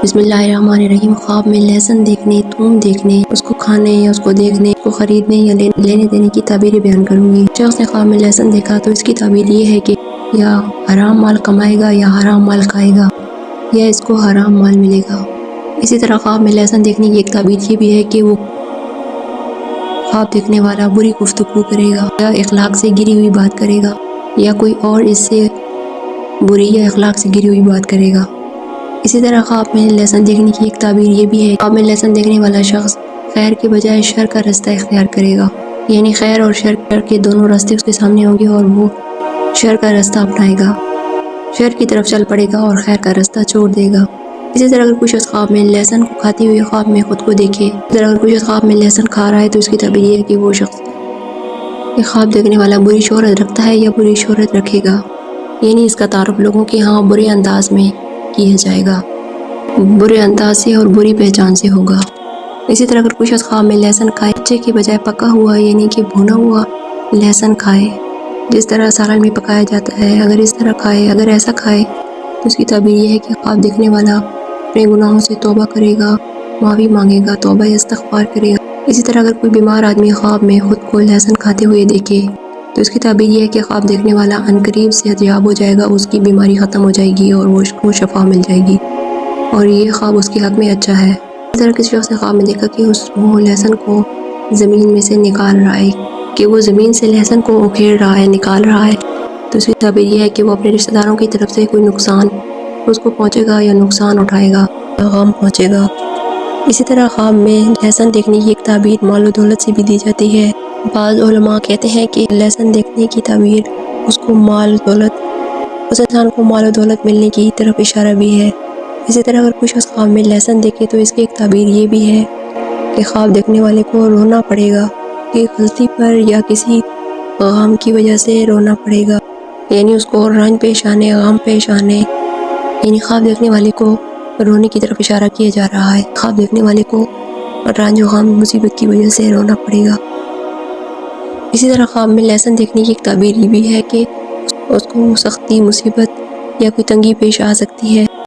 بسم اللہ الرحمن الرحیم۔ خواب میں لہسن دیکھنے، تھوم دیکھنے، اس کو کھانے یا اس کو دیکھنے، اس کو خریدنے یا لینے دینے کی تعبیریں بیان کروں گی۔ شخص نے خواب میں لہسن دیکھا تو اس کی تعبیر یہ ہے کہ یا حرام مال کمائے گا یا حرام مال کھائے گا، یا اس کو حرام مال ملے گا۔ اسی طرح خواب میں لہسن دیکھنے کی ایک تعبیر یہ بھی ہے کہ وہ خواب دیکھنے والا بری گفتگو کرے گا یا اخلاق سے گری ہوئی بات کرے گا، یا کوئی اور اس سے بری یا اخلاق سے گری ہوئی بات کرے گا۔ اسی طرح خواب میں لہسن دیکھنے کی ایک تعبیر یہ بھی ہے، خواب میں لہسن دیکھنے والا شخص خیر کے بجائے شر کا رستہ اختیار کرے گا، یعنی خیر اور شر کے دونوں راستے اس کے سامنے ہوں گے اور وہ شر کا رستہ اپنائے گا، شر کی طرف چل پڑے گا اور خیر کا رستہ چھوڑ دے گا۔ اسی طرح اگر کوئی شخص خواب میں لہسن کو کھاتے ہوئے خواب میں خود کو دیکھے، اسی طرح اگر کوئی شخص خواب میں لہسن کھا رہا ہے تو اس کی تعبیر یہ ہے کہ وہ شخص یہ خواب دیکھنے والا بری شہرت رکھتا ہے یا بری شہرت رکھے گا، یعنی اس کا تعارف لوگوں کے ہاں برے انداز میں کیا جائے گا، برے انداز سے اور بری پہچان سے ہوگا۔ اسی طرح اگر کوئی شخص خواب میں لہسن کھائے، کچے کے بجائے پکا ہوا یعنی کہ بھونا ہوا لہسن کھائے، جس طرح سالن میں پکایا جاتا ہے، اگر اس طرح کھائے، اگر ایسا کھائے تو اس کی تعبیر یہ ہے کہ خواب دیکھنے والا اپنے گناہوں سے توبہ کرے گا، معافی مانگے گا، توبہ استغفار کرے گا۔ اسی طرح اگر کوئی بیمار آدمی خواب میں خود کو لہسن کھاتے ہوئے دیکھے تو اس کی تعبیر یہ ہے کہ خواب دیکھنے والا عنقریب صحت یاب ہو جائے گا، اس کی بیماری ختم ہو جائے گی اور وہ شفا مل جائے گی، اور یہ خواب اس کے حق میں اچھا ہے۔ اس طرح کسی شخص نے خواب میں دیکھا کہ وہ لہسن کو زمین میں سے نکال رہا ہے، کہ وہ زمین سے لہسن کو اکھیڑ رہا ہے، نکال رہا ہے، تو اس کی تعبیر یہ ہے کہ وہ اپنے رشتہ داروں کی طرف سے کوئی نقصان اس کو پہنچے گا یا نقصان اٹھائے گا یا غم پہنچے گا۔ اسی طرح خواب میں لہسن دیکھنے کی ایک تعبیر مال و دولت سے بھی دی جاتی ہے۔ بعض علماء کہتے ہیں کہ لہسن دیکھنے کی تعبیر اس انسان کو مال و دولت ملنے کی طرف اشارہ بھی ہے۔ اسی طرح اگر کوئی شخص خواب میں لہسن دیکھے تو اس کی ایک تعبیر یہ بھی ہے کہ خواب دیکھنے والے کو رونا پڑے گا، کہ غلطی پر یا کسی غم کی وجہ سے رونا پڑے گا، یعنی اس کو رنج پیش آنے، غم پیش آنے، یعنی خواب دیکھنے والے کو رونے کی طرف اشارہ کیا جا رہا ہے، خواب دیکھنے والے کو رنج و غم مصیبت کی وجہ سے رونا پڑے گا۔ اسی طرح خواب میں لہسن دیکھنے کی ایک تعبیر یہ بھی ہے کہ اس کو سختی، مصیبت یا کوئی تنگی پیش آ سکتی ہے،